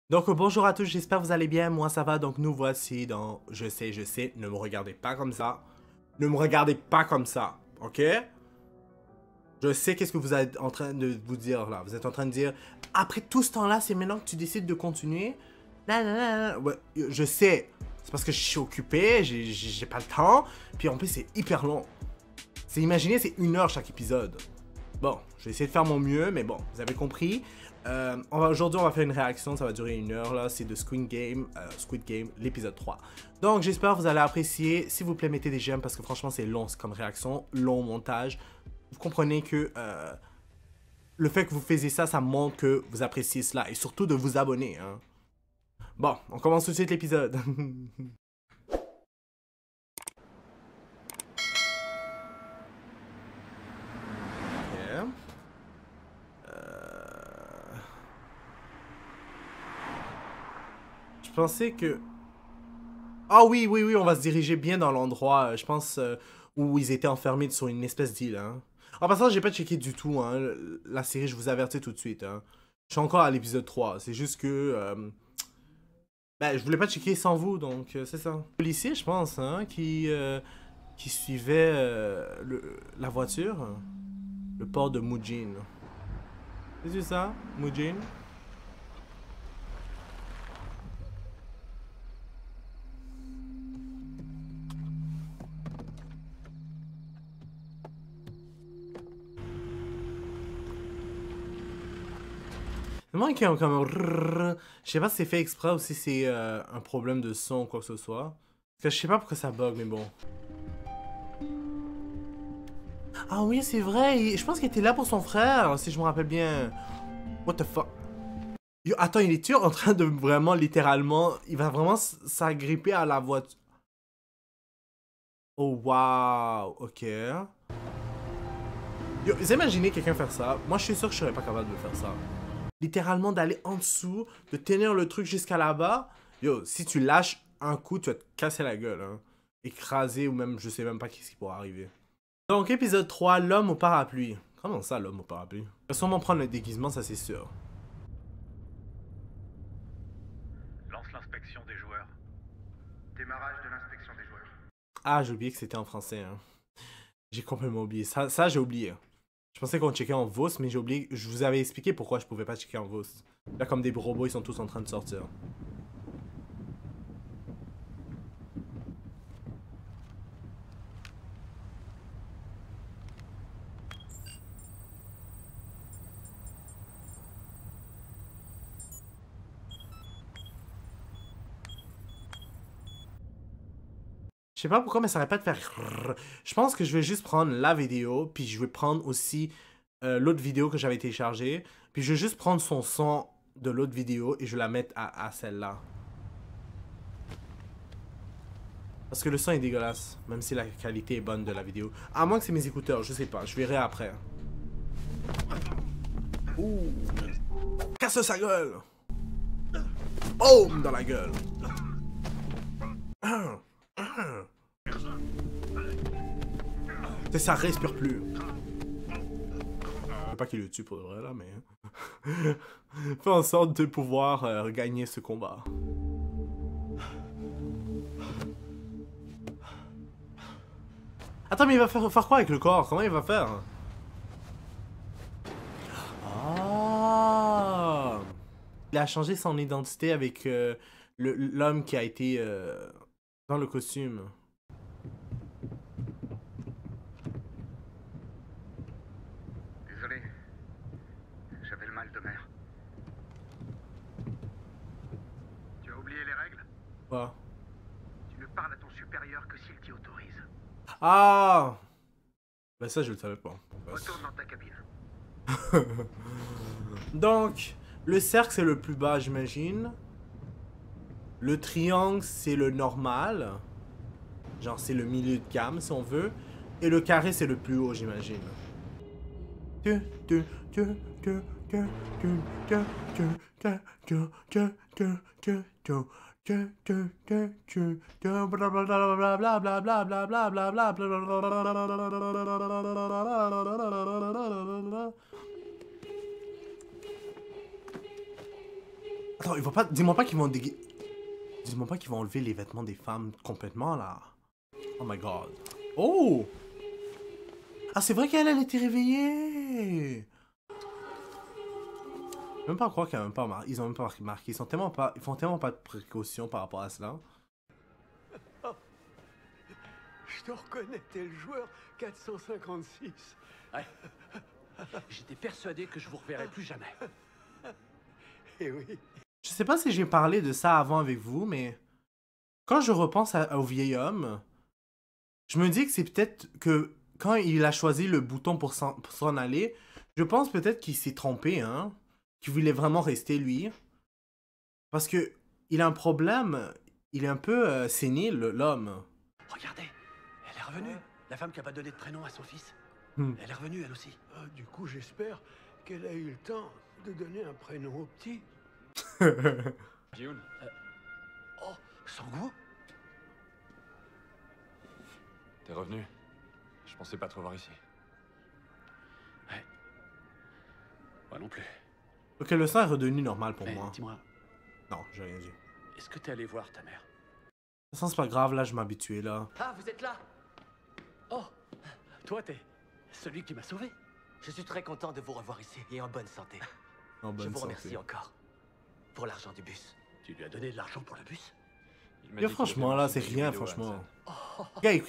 Donc bonjour à tous, j'espère que vous allez bien, moi ça va, donc nous voici dans Je sais, ne me regardez pas comme ça. Ne me regardez pas comme ça, ok? Je sais qu'est-ce que vous êtes en train de vous dire là. Vous êtes en train de dire, après tout ce temps-là, c'est maintenant que tu décides de continuer? Nanana. Ouais, je sais, c'est parce que je suis occupé, j'ai pas le temps, puis en plus c'est hyper long. Imaginez, c'est 1 heure chaque épisode. Bon, je vais essayer de faire mon mieux, mais bon, vous avez compris. Aujourd'hui, on va faire une réaction, ça va durer 1 heure, là. C'est de Squid Game, l'épisode 3. Donc, j'espère que vous allez apprécier. S'il vous plaît, mettez des j'aime parce que franchement, c'est long comme réaction, long montage. Vous comprenez que le fait que vous faisiez ça, ça montre que vous appréciez cela. Et surtout de vous abonner, hein. Bon, on commence tout de suite l'épisode. Ok. Je pensais que... Ah oui, on va se diriger bien dans l'endroit, je pense, où ils étaient enfermés sur une espèce d'île, hein. En passant, j'ai pas checké du tout, hein, la série, je vous avertis tout de suite, hein. Je suis encore à l'épisode 3, c'est juste que... ben, je voulais pas checker sans vous, donc c'est ça. Policier, je pense, hein, qui suivait la voiture, le port de Mujin. C'est ça, Mujin? Moi qui est comme... Je sais pas si c'est fait exprès ou si c'est un problème de son ou quoi que ce soit. Parce que je sais pas pourquoi ça bug, mais bon. Ah oui, c'est vrai. Je pense qu'il était là pour son frère, si je me rappelle bien. What the fuck? Yo, attends, il est-tu en train de vraiment, littéralement... Il va vraiment s'agripper à la voiture. Oh, wow. Ok. Yo, vous imaginez quelqu'un faire ça? Moi, je suis sûr que je serais pas capable de faire ça. Littéralement d'aller en dessous, de tenir le truc jusqu'à là-bas. Yo, si tu lâches un coup, tu vas te casser la gueule, hein. Écraser ou même, je sais même pas qu'est-ce qui pourra arriver. Donc, épisode 3, l'homme au parapluie. Comment ça, l'homme au parapluie? Il va sûrement prendre le déguisement, ça c'est sûr. Lance l'inspection des joueurs. Démarrage de l'inspection des joueurs. Ah, j'ai oublié que c'était en français, hein. J'ai complètement oublié. Ça j'ai oublié. Je pensais qu'on checkait en VOS, mais j'ai oublié. Je vous avais expliqué pourquoi je pouvais pas checker en VOS. Là, comme des robots, ils sont tous en train de sortir. Je sais pas pourquoi, mais ça arrête pas de faire... Je pense que je vais juste prendre la vidéo, puis je vais prendre aussi l'autre vidéo que j'avais téléchargée, puis je vais juste prendre son son de l'autre vidéo et je vais la mettre à celle-là. Parce que le son est dégueulasse, même si la qualité est bonne de la vidéo. À moins que c'est mes écouteurs, je sais pas, je verrai après. Ouh! Casse sa gueule! Boum! Dans la gueule! Ça respire plus. Je veux pas qu'il le tue pour de vrai là, mais... Fais en sorte de pouvoir gagner ce combat. Attends, mais il va faire quoi avec le corps? Comment il va faire? Ah! Il a changé son identité avec l'homme qui a été dans le costume. Désolé. J'avais le mal de mer. Tu as oublié les règles? Quoi? Tu ne parles à ton supérieur que s'il t'y autorise. Ah! Ben ça, je le savais pas. Retourne dans ta cabine. Donc, le cercle, c'est le plus bas, j'imagine. Le triangle, c'est le normal. Genre, c'est le milieu de gamme, si on veut. Et le carré, c'est le plus haut, j'imagine. Attends, ils vont pas... Dis-moi pas qu'ils vont Dis-moi pas qu'ils vont enlever les vêtements des femmes complètement, là. Oh my god. Oh! Ah, c'est vrai qu'elle, elle était réveillée! Je peux même pas croire qu'ils ont même pas remarqué. Ils ont même pas remarqué. Ils sont tellement pas... Ils font tellement pas de précautions par rapport à cela. Je te reconnais, t'es le joueur 456. Ouais. J'étais persuadé que je vous reverrais plus jamais. Eh oui. Je sais pas si j'ai parlé de ça avant avec vous, mais... Quand je repense au vieil homme, je me dis que c'est peut-être que... Quand il a choisi le bouton pour s'en aller, je pense peut-être qu'il s'est trompé, hein. Qu'il voulait vraiment rester, lui. Parce que... Il a un problème... Il est un peu sénile, l'homme. Regardez, elle est revenue. La femme qui a pas donné de prénom à son fils. Hmm. Elle est revenue, elle aussi. Ah, du coup, j'espère qu'elle a eu le temps de donner un prénom au petit. June. Oh, Sangu. T'es revenu? Je pensais pas te revoir ici. Ouais. Moi non plus. Ok, le sang est redevenu normal pour Mais moi. dis-moi, Non, j'ai rien dit. est-ce que t'es allé voir ta mère? Ça, c'est pas grave, là, je m'habituais, là. Ah, vous êtes là? Oh, toi, t'es celui qui m'a sauvé. Je suis très content de vous revoir ici et en bonne santé. En Je bonne vous santé. remercie encore pour l'argent du bus. Tu lui as donné de l'argent pour le bus? Il m'a Mais dit qu'il franchement, était là, dans c'est une rien, vidéo, franchement. Hanson. Le gars, il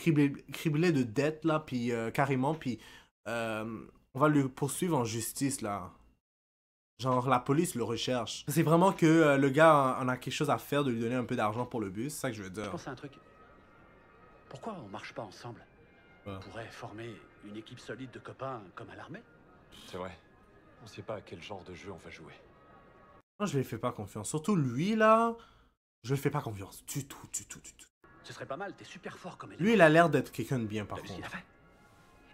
criblait de dettes, là, puis carrément, puis on va le poursuivre en justice, là. Genre, la police le recherche. C'est vraiment que le gars en a quelque chose à faire de lui donner un peu d'argent pour le bus, c'est ça que je veux Je dire. pense à un truc. Pourquoi on marche pas ensemble? Ouais. On pourrait former une équipe solide de copains comme à l'armée. C'est vrai. On sait pas à quel genre de jeu on va jouer. Moi, je lui fais pas confiance. Surtout lui, là, je lui fais pas confiance. Du tout, du tout, du tout. Ce serait pas mal, t'es super fort comme Lui, il a l'air d'être quelqu'un de bien, par T'as vu ce qu'il a contre. fait?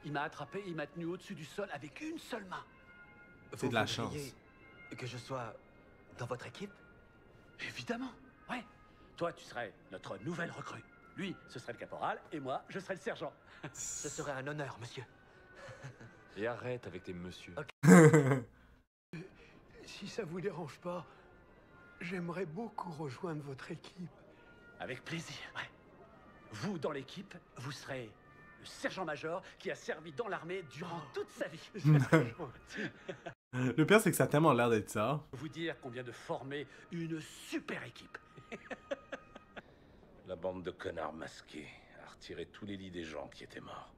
Il m'a attrapé, il m'a tenu au-dessus du sol avec une seule main. C'est de la chance. voudriez que je sois dans votre équipe? Évidemment, ouais. Toi, tu serais notre nouvelle recrue. Lui, ce serait le caporal, et moi, je serais le sergent. Ce serait un honneur, monsieur. Et arrête avec tes messieurs. Si ça vous dérange pas, j'aimerais beaucoup rejoindre votre équipe. Avec plaisir, ouais. Vous, dans l'équipe, vous serez le sergent-major qui a servi dans l'armée durant toute sa vie. C'est très gentil. Le pire, c'est que ça a tellement l'air d'être ça. Vous dire qu'on vient de former une super équipe. La bande de connards masqués a retiré tous les lits des gens qui étaient morts.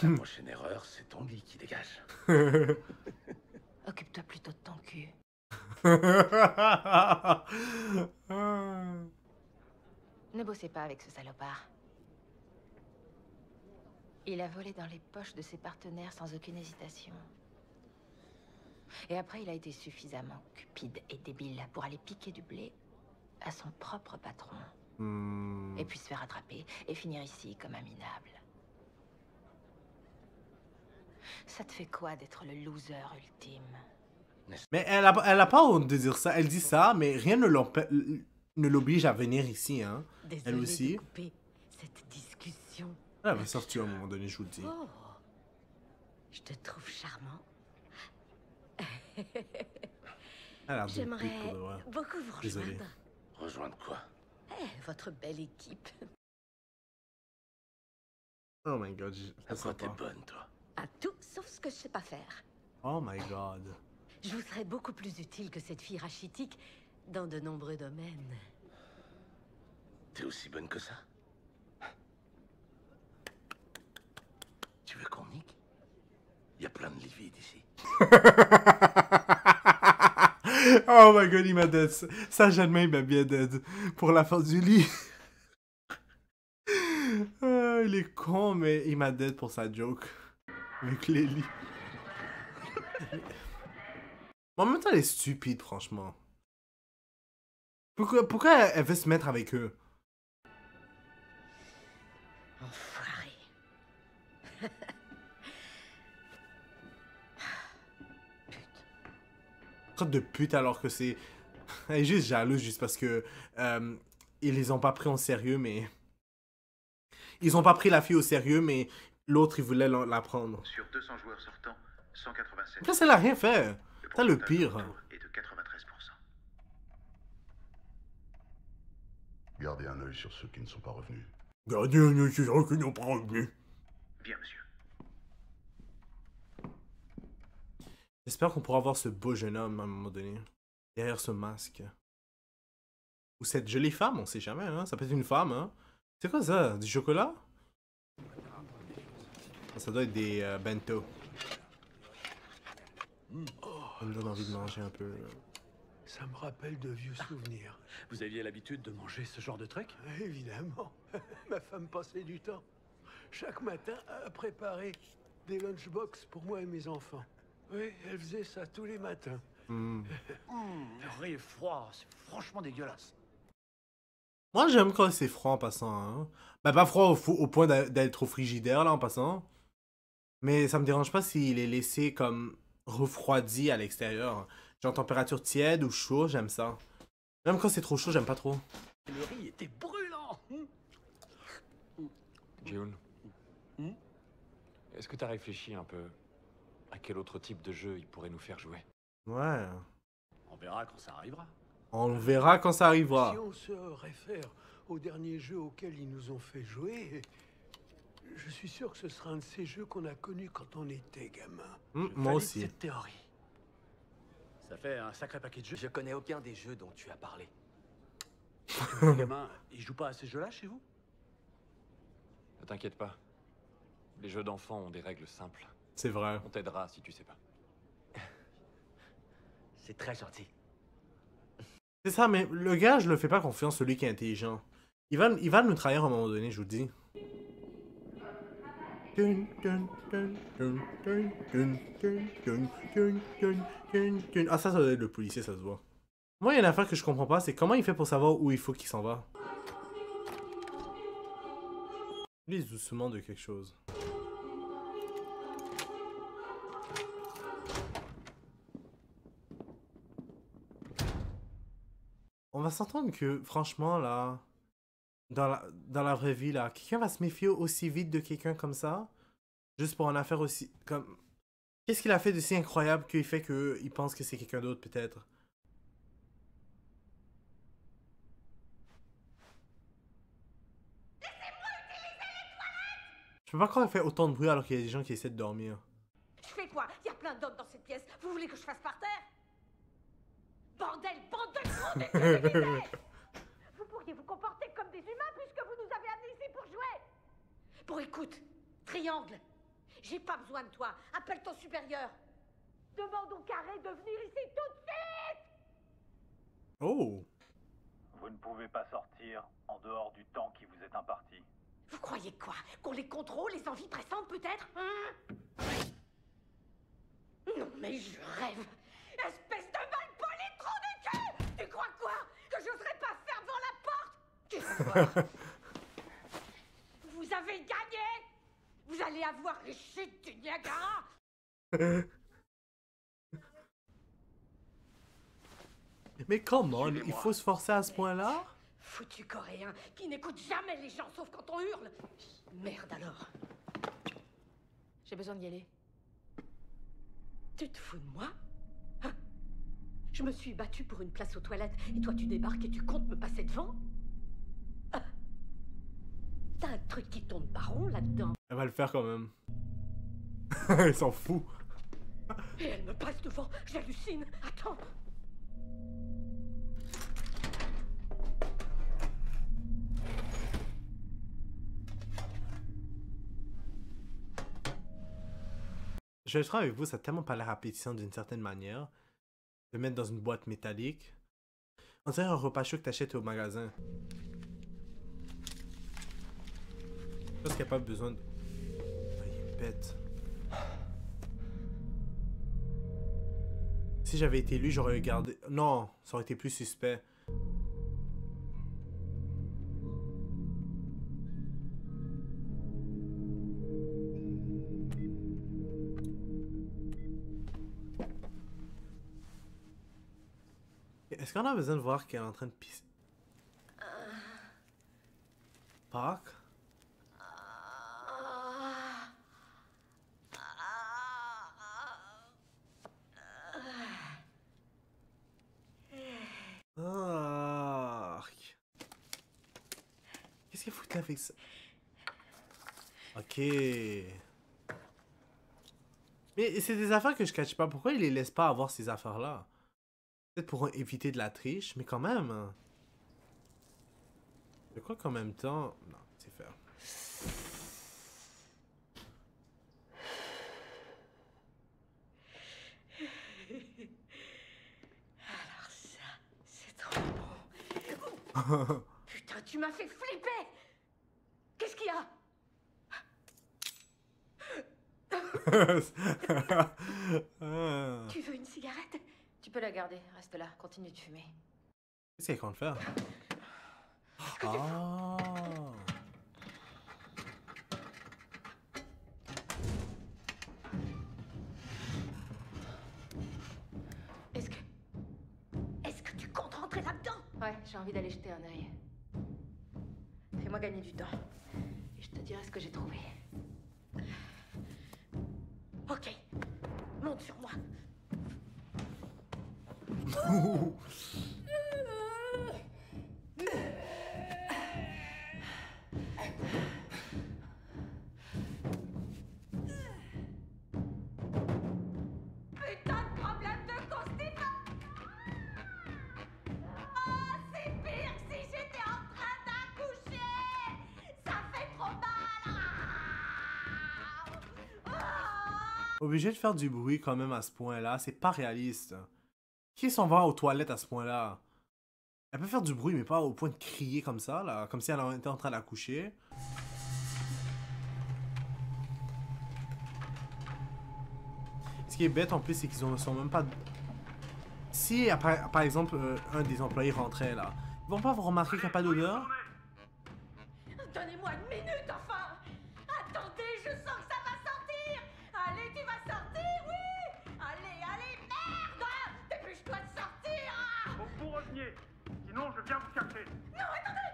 À la prochaine erreur, c'est ton lit qui dégage. Occupe-toi plutôt de ton cul. Ne bossez pas avec ce salopard. Il a volé dans les poches de ses partenaires sans aucune hésitation. Et après, il a été suffisamment cupide et débile pour aller piquer du blé à son propre patron. Et puis se faire attraper et finir ici comme un minable. Ça te fait quoi d'être le loser ultime? Mais elle a pas honte de dire ça. Elle dit ça, mais rien ne l'oblige à venir ici, hein. Désolée Elle aussi. de couper cette discussion. Elle va sortir à un moment donné, je vous le dis. Oh, je te trouve charmant. Elle a l'air d'une pute, J'aimerais pour de vrai. beaucoup vous rejoindre. Désolé. Rejoindre quoi? Votre belle équipe. Oh my god, je À ça quoi t'es pas. bonne, toi? À tout sauf ce que je sais pas faire. Oh my god. Je vous serais beaucoup plus utile que cette fille rachitique dans de nombreux domaines. T'es aussi bonne que ça? Tu veux qu'on nique? Y a plein de livides ici. Oh my god, il m'a dead. Ça, jamais il m'a bien dead. Pour la force du lit. Ah, il est con, mais il m'a dead pour sa joke. Avec les lits. En même temps, elle est stupide, franchement. Pourquoi elle veut se mettre avec eux? Enfoiré. Sorte de pute alors que c'est... Elle est juste jalouse juste parce que... ils les ont pas pris en sérieux, mais... Ils ont pas pris la fille au sérieux, mais l'autre, il voulait la prendre. Sur 200 joueurs sortants, 187. Après, ça l'a rien fait. C'est le pourcentage pire. de retour est de 93%. Gardez un œil sur ceux qui ne sont pas revenus. Gardez un œil sur ceux qui n'ont pas revenus. Bien, monsieur. J'espère qu'on pourra voir ce beau jeune homme à un moment donné. Derrière ce masque. Ou cette jolie femme, on sait jamais, hein. Ça peut être une femme, hein. C'est quoi ça? Du chocolat? Ça doit être des bento. Ça me donne envie de manger un peu. Là. Ça me rappelle de vieux souvenirs. Vous aviez l'habitude de manger ce genre de truc? Évidemment. Ma femme passait du temps, chaque matin, à préparer des lunchbox pour moi et mes enfants. Oui, elle faisait ça tous les matins. Mm. Le riz est froid, c'est franchement dégueulasse. Moi, j'aime quand c'est froid en passant. Hein. Ben, pas froid au point d'être au frigidaire, là, en passant. Mais ça me dérange pas s'il est laissé comme refroidi à l'extérieur. Genre température tiède ou chaud, j'aime ça. Même quand c'est trop chaud, j'aime pas trop. Le riz était brûlant. June, est-ce que t'as réfléchi un peu à quel autre type de jeu il pourrait nous faire jouer? Ouais. On verra quand ça arrivera. On verra quand ça arrivera. Si on se réfère au dernier jeu auquel ils nous ont fait jouer, je suis sûr que ce sera un de ces jeux qu'on a connus quand on était gamin. Moi Valide aussi. cette théorie. Ça fait un sacré paquet de jeux. Je connais aucun des jeux dont tu as parlé. Les gamins, ils jouent pas à ces jeux-là chez vous? Ne t'inquiète pas. Les jeux d'enfants ont des règles simples. C'est vrai. On t'aidera si tu sais pas. C'est très gentil. C'est ça, mais le gars, je le fais pas confiance, celui qui est intelligent. Il va nous trahir à un moment donné, je vous le dis. Ah, ça doit être le policier, ça se voit. Moi, il y a une affaire que je comprends pas, c'est comment il fait pour savoir où il faut qu'il s'en va. Lui, doucement de quelque chose. On va s'entendre que, franchement, là, dans la vraie vie, là, quelqu'un va se méfier aussi vite de quelqu'un comme ça, juste pour en affaire aussi, comme... Qu'est-ce qu'il a fait de si incroyable qu'il fait qu'il pense que c'est quelqu'un d'autre, peut-être? Je peux pas croire qu'il fait autant de bruit alors qu'il y a des gens qui essaient de dormir. Je fais quoi? Il y a plein d'hommes dans cette pièce. Vous voulez que je fasse par terre? Bordel, bande de gros déguisés! Vous pourriez vous comporter comme des humains puisque vous nous avez amenés ici pour jouer. Bon, écoute, Triangle, j'ai pas besoin de toi. Appelle ton supérieur. Demande au carré de venir ici tout de suite. Oh! Vous ne pouvez pas sortir en dehors du temps qui vous est imparti. Vous croyez quoi? Qu'on les contrôle, les envies pressantes peut-être, hein? Non mais je rêve. Espèce de malpoli trou de cul! Tu crois quoi? Que j'oserais pas faire devant la porte? Tu vas voir. Vous avez gagné! Vous allez avoir les chutes du Niagara! Mais comment? Il faut se forcer à ce point-là? Foutu coréen qui n'écoute jamais les gens sauf quand on hurle. Merde alors. J'ai besoin d'y aller. Tu te fous de moi? Hein? Je me suis battue pour une place aux toilettes et toi tu débarques et tu comptes me passer devant? Ah. T'as un truc qui tourne pas rond là-dedans. Elle va le faire quand même. Il s'en fout. Et elle me passe devant, j'hallucine. Attends. Je vais être franc avec vous, ça a tellement pas l'air appétissant d'une certaine manière. De mettre dans une boîte métallique. On dirait un repas chaud que t'achètes au magasin. Je pense qu'il n'y a pas besoin de... Ah, il est bête. Si j'avais été lui, j'aurais gardé... Non, ça aurait été plus suspect. Est-ce qu'on a besoin de voir qu'elle est en train de pisser? Park? Arc. Qu'est-ce qu'il foutait avec ça? Ok. Mais c'est des affaires que je cache pas. Pourquoi il les laisse pas avoir ces affaires-là? Peut-être pour éviter de la triche, mais quand même. Je crois qu'en même temps... Non, c'est faire. Alors ça, c'est trop bon. Putain, tu m'as fait flipper. Qu'est-ce qu'il y a? Tu veux une cigarette? Tu peux la garder, reste là, continue de fumer. Qu'est-ce qu'elle compte faire? Ah. Est-ce que tu comptes rentrer là-dedans? Ouais, j'ai envie d'aller jeter un œil. Fais-moi gagner du temps. Et je te dirai ce que j'ai trouvé. Ok, monte sur moi. Putain de problème de constipation. Oh, c'est pire que si j'étais en train d'accoucher. Ça fait trop mal. Obligé de faire du bruit quand même à ce point-là, c'est pas réaliste. Qui s'en va aux toilettes à ce point-là? Elle peut faire du bruit, mais pas au point de crier comme ça, là, comme si elle était en train d'accoucher. Ce qui est bête en plus, c'est qu'ils ne sont même pas... Si, par exemple, un des employés rentrait là, ils vont pas vous remarquer qu'il n'y a pas d'odeur? Donnez-moi une minute, enfin. Attendez, je sens que ça va sortir. Allez, tu vas sortir, oui. Allez, merde. Dépêche-toi de sortir. Faut que vous reveniez, sinon je viens vous chercher. Non, attendez.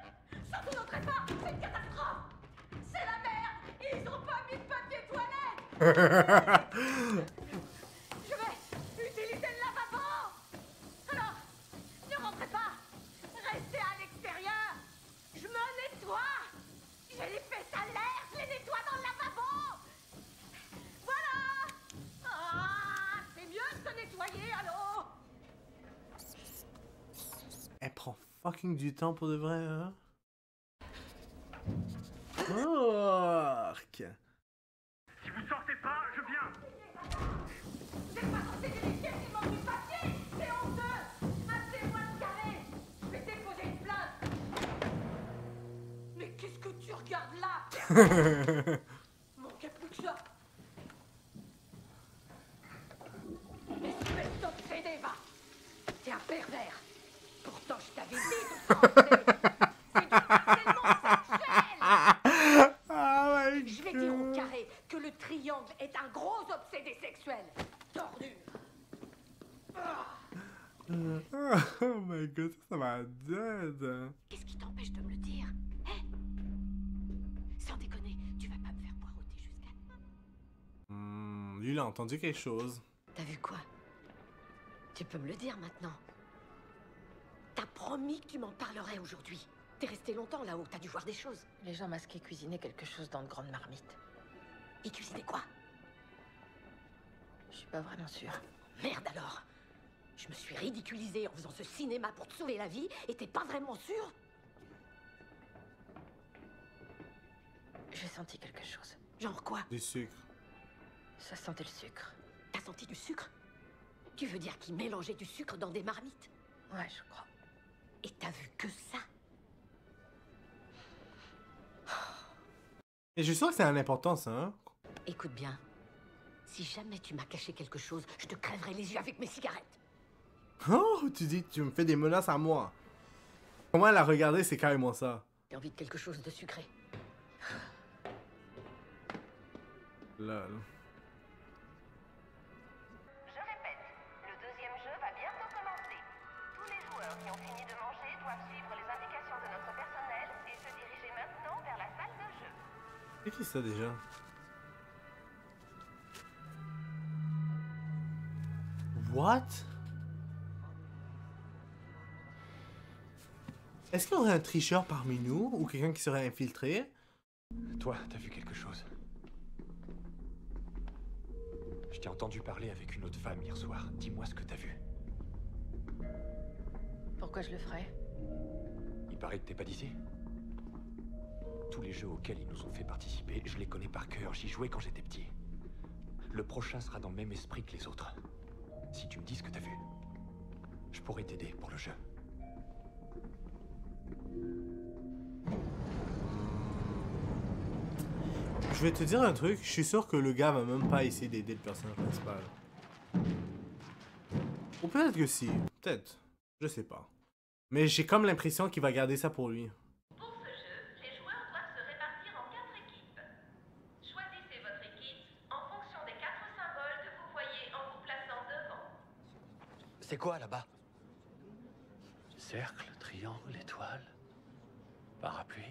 Surtout n'entrez pas. C'est une catastrophe. C'est la merde. Ils ont pas mis de papier toilette. Je vais utiliser le lavabo. Alors, ne rentrez pas. Restez à l'extérieur. Je me nettoie. J'ai les fesses à l'air, je les nettoie dans le lavabo. Voilà. Ah, c'est mieux de se nettoyer, allô. Elle prend fucking du temps pour de vrai, hein? Ork. Si vous sortez pas, je viens. J'ai pas censé vérifier s'il manque du papier. C'est honteux. Appelez-moi le carré. Je vais déposer une plainte. Mais qu'est-ce que tu regardes là? Manquait plus que ça. Espèce d'obsédé, va. T'es un pervers. Pourtant, je t'avais dit de penser. C'est du harcèlement sexuel. Je vais dire au carré que le triangle est un gros obsédé sexuel. Tordu. Oh my god, ça m'a dead. Qu'est-ce qui t'empêche de me le dire? Hein? Sans déconner, tu vas pas me faire poireauter jusqu'à... Lui, il a entendu quelque chose. T'as vu quoi? Tu peux me le dire maintenant. T'as promis que tu m'en parlerais aujourd'hui. T'es resté longtemps là-haut, t'as dû voir des choses. Les gens masqués cuisinaient quelque chose dans de grandes marmites. Ils cuisinaient quoi? Je suis pas vraiment sûre. Merde alors. Je me suis ridiculisée en faisant ce cinéma pour te sauver la vie et t'es pas vraiment sûr? J'ai senti quelque chose. Genre quoi? Du sucre. Ça sentait le sucre. T'as senti du sucre? Tu veux dire qu'ils mélangeaient du sucre dans des marmites? Ouais, je crois. Et t'as vu que ça? Et je suis sûr que c'est un important, ça, hein? Écoute bien. Si jamais tu m'as caché quelque chose, je te crèverai les yeux avec mes cigarettes. Oh, tu dis que tu me fais des menaces à moi. Comment elle a regardé, c'est carrément ça. J'ai envie de quelque chose de sucré. Lol. Je répète, le deuxième jeu va bientôt commencer. Tous les joueurs qui ont fini de manger doivent suivre les indications de notre personnel et se diriger maintenant vers la salle de jeu. C'est qui ça déjà? What? Est-ce qu'il y aurait un tricheur parmi nous ou quelqu'un qui serait infiltré? Toi, t'as vu quelque chose? Je t'ai entendu parler avec une autre femme hier soir. Dis-moi ce que t'as vu. Pourquoi je le ferais? Il paraît que t'es pas d'ici. Tous les jeux auxquels ils nous ont fait participer, je les connais par cœur. J'y jouais quand j'étais petit. Le prochain sera dans le même esprit que les autres. Si tu me dis ce que t'as vu, je pourrais t'aider pour le jeu. Je vais te dire un truc, je suis sûr que le gars va même pas essayer d'aider le personnage principal. Ou peut-être que si, peut-être. Je sais pas. Mais j'ai comme l'impression qu'il va garder ça pour lui. Pour ce jeu, les joueurs doivent se répartir en 4 équipes. Choisissez votre équipe en fonction des 4 symboles que vous voyez en vous plaçant devant. C'est quoi là-bas? Cercle, triangle, étoile, parapluie.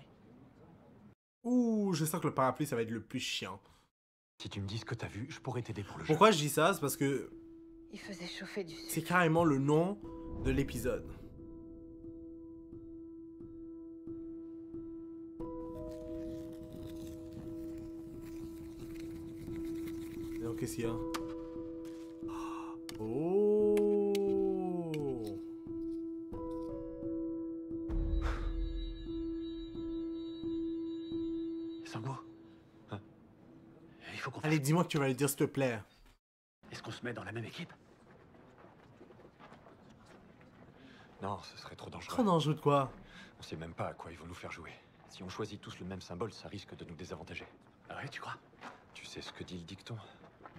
Ouh, je sens que le parapluie, ça va être le plus chiant. Si tu me dis ce que t'as vu, je pourrais t'aider pour le jeu. Pourquoi je dis ça? C'est parce que Il faisait chauffer du c'est sucre. carrément le nom de l'épisode. Donc, qu'est-ce qu'il y a? Oh! Sango, il faut qu'on... Allez, dis-moi que tu vas le dire, s'il te plaît. Est-ce qu'on se met dans la même équipe? Non, ce serait trop dangereux. Trop dangereux de quoi? On sait même pas à quoi ils vont nous faire jouer. Si on choisit tous le même symbole, ça risque de nous désavantager. Ah ouais, tu crois? Tu sais ce que dit le dicton?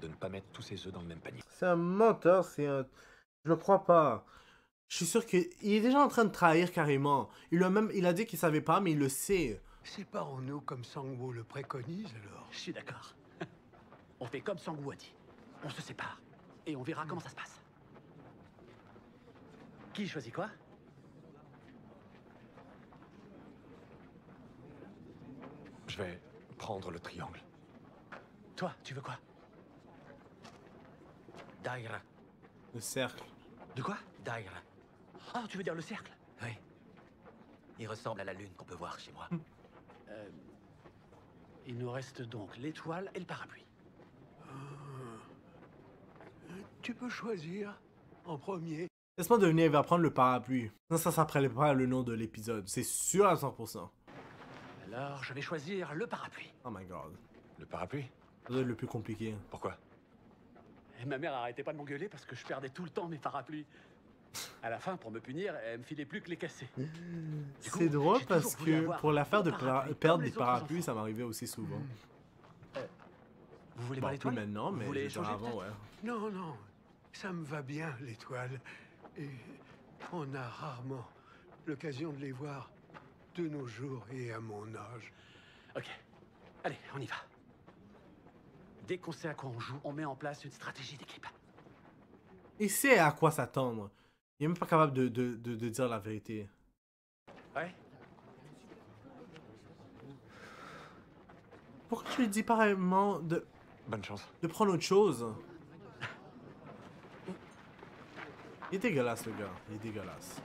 De ne pas mettre tous ses œufs dans le même panier. C'est un menteur, c'est un... Je le crois pas. Je suis sûr qu'il est déjà en train de trahir carrément. Il a dit qu'il savait pas, mais il le sait. Séparons-nous comme Sangwoo le préconise alors. Je suis d'accord. On fait comme Sango a dit. On se sépare. Et on verra comment ça se passe. Qui choisit quoi? Je vais prendre le triangle. Toi, tu veux quoi? Daira. Le cercle. De quoi? Daira. Ah, tu veux dire le cercle? Oui. Il ressemble à la lune qu'on peut voir chez moi. Il nous reste donc l'étoile et le parapluie. Tu peux choisir en premier. Laisse-moi deviner, il va prendre le parapluie. Non, ça s'appelle pas le nom de l'épisode. C'est sûr à 100%. Alors, je vais choisir le parapluie. Oh my god. Le parapluie? Ça doit être le plus compliqué. Pourquoi? Et ma mère arrêtait pas de m'engueuler parce que je perdais tout le temps mes parapluies. À la fin, pour me punir, elle me filait plus que les casser. Du coup, C'est drôle j'ai parce toujours voulu que avoir pour l'affaire de un parapluie perdre comme des les autres parapluies, enfants. ça m'arrivait aussi souvent. Vous voulez Bon, pas plus l'étoile? maintenant, Vous mais voulez je veux dire échanger, avant, peut-être? ouais. Non, non. Ça me va bien, l'étoile. Et on a rarement l'occasion de les voir de nos jours et à mon âge. Ok. Allez, on y va. Dès qu'on sait à quoi on joue, on met en place une stratégie d'équipe. Il sait à quoi s'attendre. Il est même pas capable de dire la vérité. Ouais? Pourquoi tu lui dis pareillement Bonne chance. de prendre autre chose? Il est dégueulasse, le gars. Il est dégueulasse.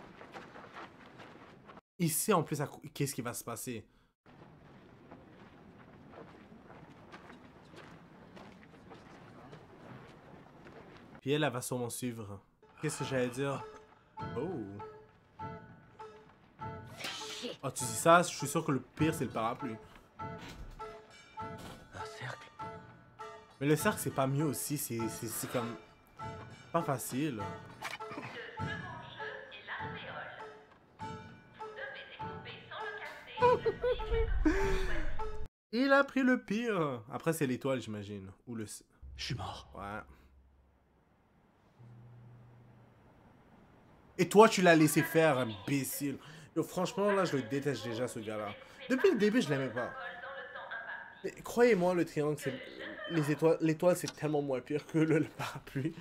Il sait en plus qu'est-ce qui va se passer. Puis elle va sûrement suivre. Qu'est-ce que j'allais dire? Oh. Oh, tu dis ça? Je suis sûr que le pire, c'est le parapluie. Un cercle. Mais le cercle, c'est pas mieux aussi. C'est comme... pas facile. Le second jeu est l'alvéole. Vous devez découper sans le casser le signe que vous choisissez. Il a pris le pire. Après, c'est l'étoile, j'imagine. Ou le... Je suis mort. Ouais. Et toi, tu l'as laissé faire, imbécile. Yo, franchement, là, je le déteste déjà, ce gars-là. Depuis le début, je l'aimais pas. Mais croyez-moi, le triangle, c'est... L'étoile, c'est tellement moins pire que le parapluie.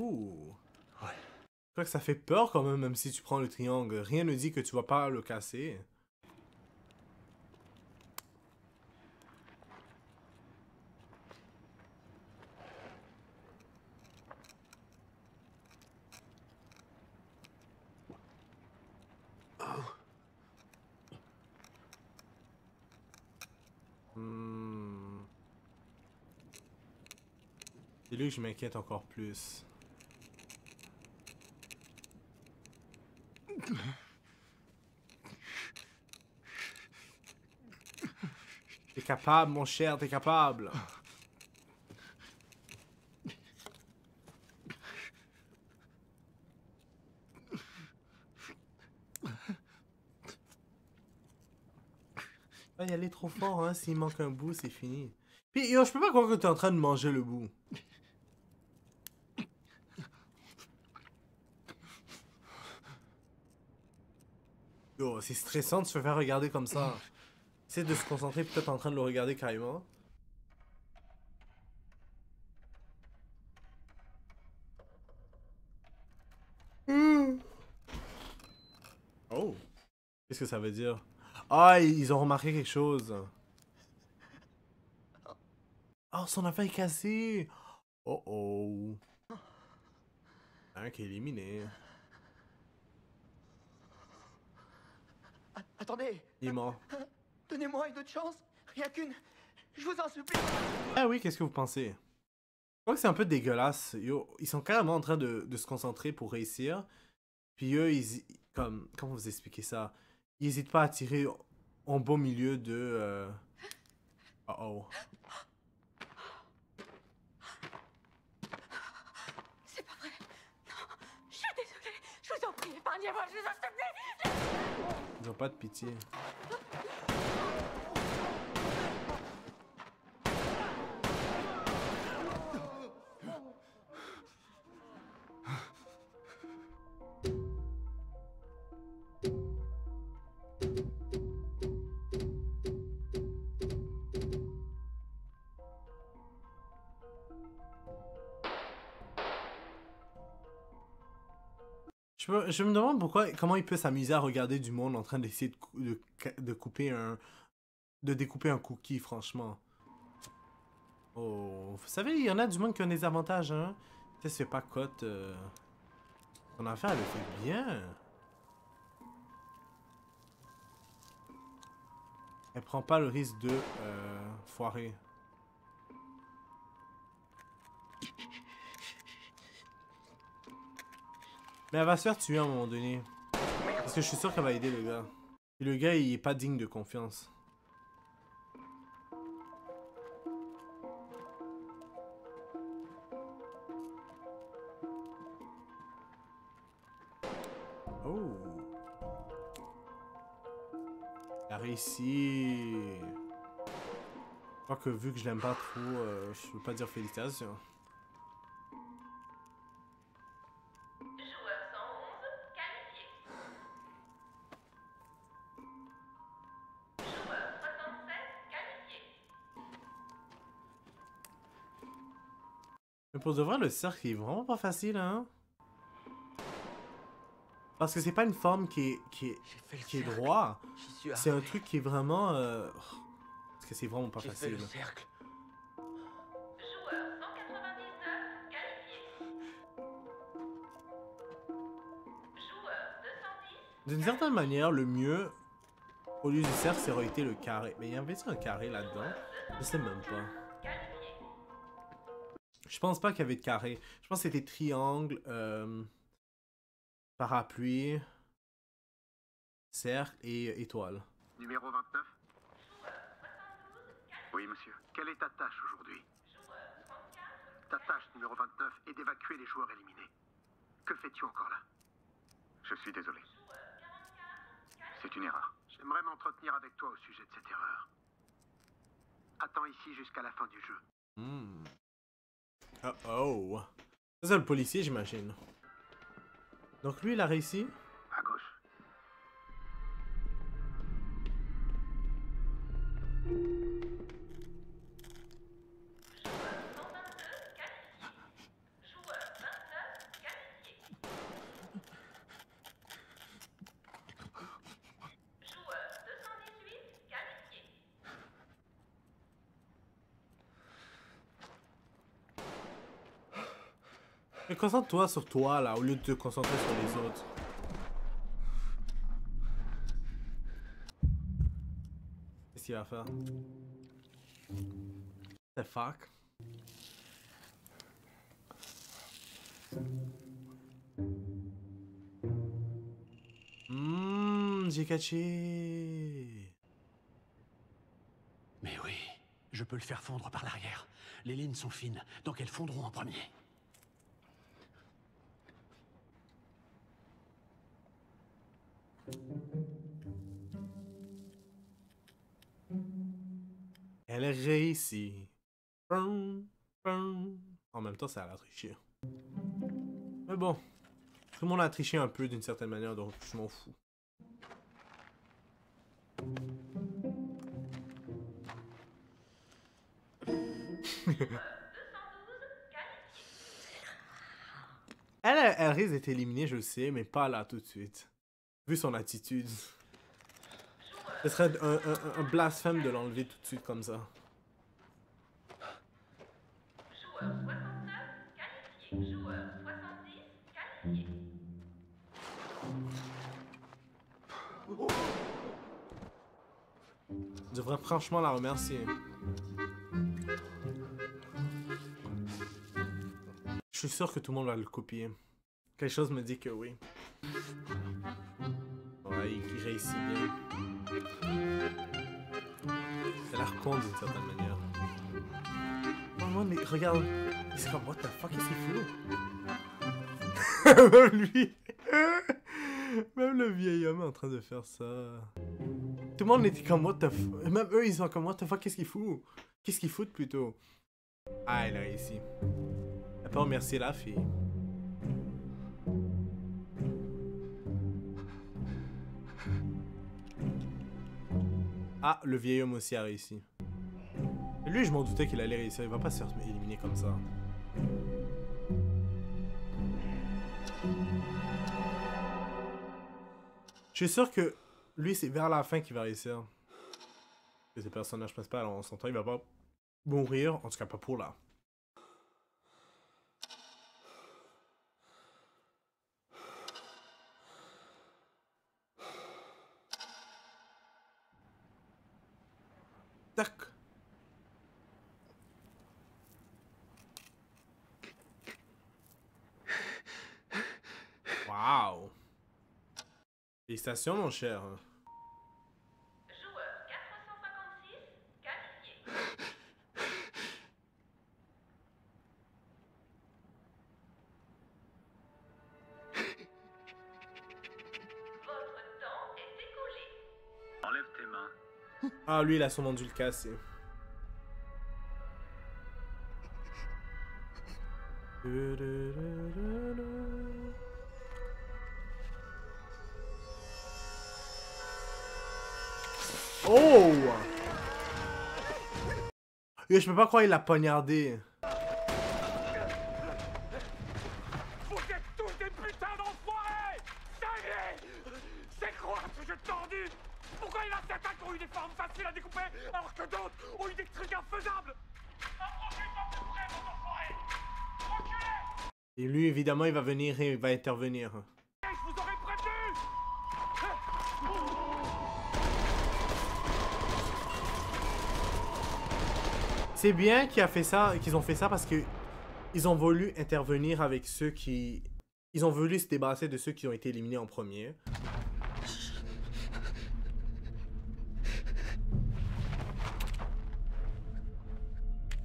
Ouh. Ouais. Je crois que ça fait peur quand même, même si tu prends le triangle. Rien ne dit que tu vas pas le casser. C'est lui que je m'inquiète encore plus. T'es capable, mon cher, t'es capable. Ah, y aller trop fort, hein. S'il manque un bout, c'est fini. Puis, yo, je peux pas croire que t'es en train de manger le bout. Yo, c'est stressant de se faire regarder comme ça. Essaye de se concentrer, peut-être en train de le regarder carrément. Oh. Qu'est-ce que ça veut dire? Ah, ils ont remarqué quelque chose. Oh, son affaire est cassée. Oh oh. Un qui est éliminé. Attendez. Il est mort. Donnez-moi une autre chance. Rien qu'une. Je vous en supplie. Ah oui, qu'est-ce que vous pensez? Je crois que c'est un peu dégueulasse. Yo, ils sont carrément en train de se concentrer pour réussir. Puis eux, comment vous expliquer ça? Ils n'hésitent pas à tirer en beau milieu de... Oh oh. C'est pas vrai. Non, je suis désolée. Je vous en prie, épargnez-moi, je vous en supplie. Ils ont pas de pitié. Je me demande comment il peut s'amuser à regarder du monde en train d'essayer de couper de découper un cookie, franchement. Oh, vous savez, il y en a du monde qui ont des avantages, hein. Ça se fait pas cote. Son affaire, elle le fait bien. Elle prend pas le risque de foirer. Mais elle va se faire tuer à un moment donné. Parce que je suis sûr qu'elle va aider le gars. Et le gars, il est pas digne de confiance. Oh. Elle a réussi. Je crois que vu que je l'aime pas trop, je veux pas dire félicitations. Mais pour de vrai, le cercle est vraiment pas facile, hein? Parce que c'est pas une forme qui est droit. C'est un truc qui est vraiment... Parce que c'est vraiment pas facile. J'ai fait le cercle. Joueur 199 qualifié. Joueur 210. D'une certaine manière, le mieux, au lieu du cercle, ça aurait été le carré. Mais il y avait un carré là-dedans? Je sais même pas. Je pense pas qu'il y avait de carré. Je pense que c'était triangle, parapluie, cercle et étoile. Numéro 29. Oui, monsieur. Quelle est ta tâche aujourd'hui? Ta tâche, numéro 29, est d'évacuer les joueurs éliminés. Que fais-tu encore là? Je suis désolé. C'est une erreur. J'aimerais m'entretenir avec toi au sujet de cette erreur. Attends ici jusqu'à la fin du jeu. Oh oh. Ça, c'est le policier, j'imagine. Donc lui, il a réussi. À gauche. Mais concentre-toi sur toi, là, au lieu de te concentrer sur les autres. Qu'est-ce qu'il va faire? The fuck? J'ai catché. Mais oui, je peux le faire fondre par l'arrière. Les lignes sont fines, donc elles fondront en premier. Elle est réussie. En même temps, ça a triché. Mais bon, tout le monde a triché un peu d'une certaine manière, donc je m'en fous. Elle risque d'être éliminée, je le sais, mais pas là tout de suite. Vu son attitude. Ce serait un blasphème de l'enlever tout de suite comme ça. Joueur 69, qualifié. Joueur 70, qualifié. Je devrais franchement la remercier. Je suis sûr que tout le monde va le copier. Quelque chose me dit que oui. Ouais, il réussit bien. Ça a l'air con d'une certaine manière. Non, mais regarde. C'est comme, what the fuck, qu'est-ce qu'il fout? Même lui. Même le vieil homme est en train de faire ça. Tout le monde était comme, what the fuck. Même eux, ils sont comme, what the fuck, qu'est-ce qu'il fout? Qu'est-ce qu'ils foutent plutôt? Ah, elle a réussi. Elle peut remercier la fille. Ah, le vieil homme aussi a réussi. Et lui, je m'en doutais qu'il allait réussir. Il va pas se faire éliminer comme ça. Je suis sûr que lui, c'est vers la fin qu'il va réussir. Et ces personnages principaux, on s'entend, il va pas mourir. En tout cas, pas pour là. Tac. Wow. Félicitations, mon cher. Joueur 456, qualifié. Votre temps est écoulé. Enlève tes mains. Ah, lui, il a sûrement dû le casser. Oh! Yo, je peux pas croire qu'il l'a poignardé. Vous êtes tous des putains d'enfoirés! Ça y est! C'est quoi ce jeu tordu? Pourquoi il y en a certains qui ont eu des formes faciles à découper alors que d'autres ont eu des trucs infaisables? Approchez pas plus près, vos enfoirés! Reculez! Et lui, évidemment, il va venir et il va intervenir. Je vous aurais prévenu! C'est bien qu'il a fait ça, qu'ils ont fait ça parce que ils ont voulu intervenir avec ceux qui... Ils ont voulu se débarrasser de ceux qui ont été éliminés en premier.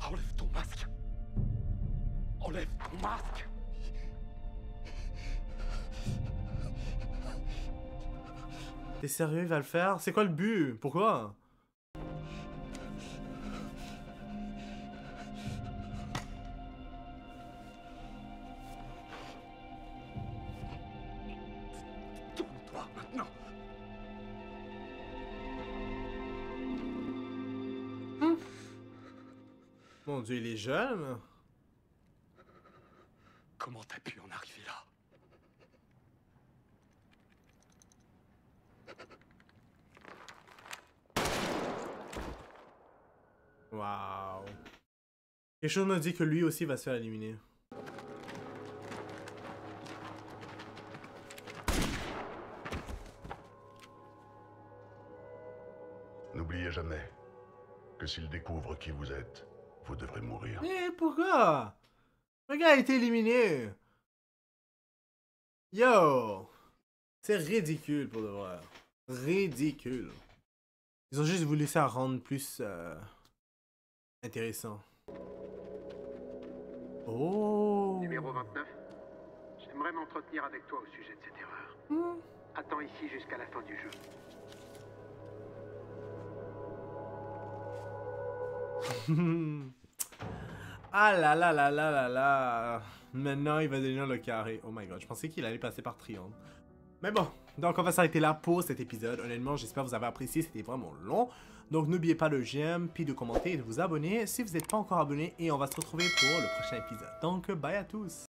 Enlève ton masque! Enlève ton masque! T'es sérieux, il va le faire? C'est quoi le but? Pourquoi? Tourne-toi maintenant! Mon Dieu, il est jeune. Comment t'as pu en arriver là? Waouh. Quelque chose me dit que lui aussi va se faire éliminer. n'oubliez jamais que s'il découvre qui vous êtes, vous devrez mourir. Mais pourquoi? Le gars a été éliminé. Yo! C'est ridicule pour de vrai. Ridicule. Ils ont juste voulu ça rendre plus intéressant. Oh! Numéro 29. J'aimerais m'entretenir avec toi au sujet de cette erreur. Attends ici jusqu'à la fin du jeu. Ah là là là là là là. Maintenant, il va devenir le carré. Oh my god, je pensais qu'il allait passer par triangle. Mais bon, donc on va s'arrêter là pour cet épisode. Honnêtement, j'espère que vous avez apprécié, c'était vraiment long. Donc n'oubliez pas de j'aime, puis de commenter et de vous abonner si vous n'êtes pas encore abonné. Et on va se retrouver pour le prochain épisode. Donc bye à tous.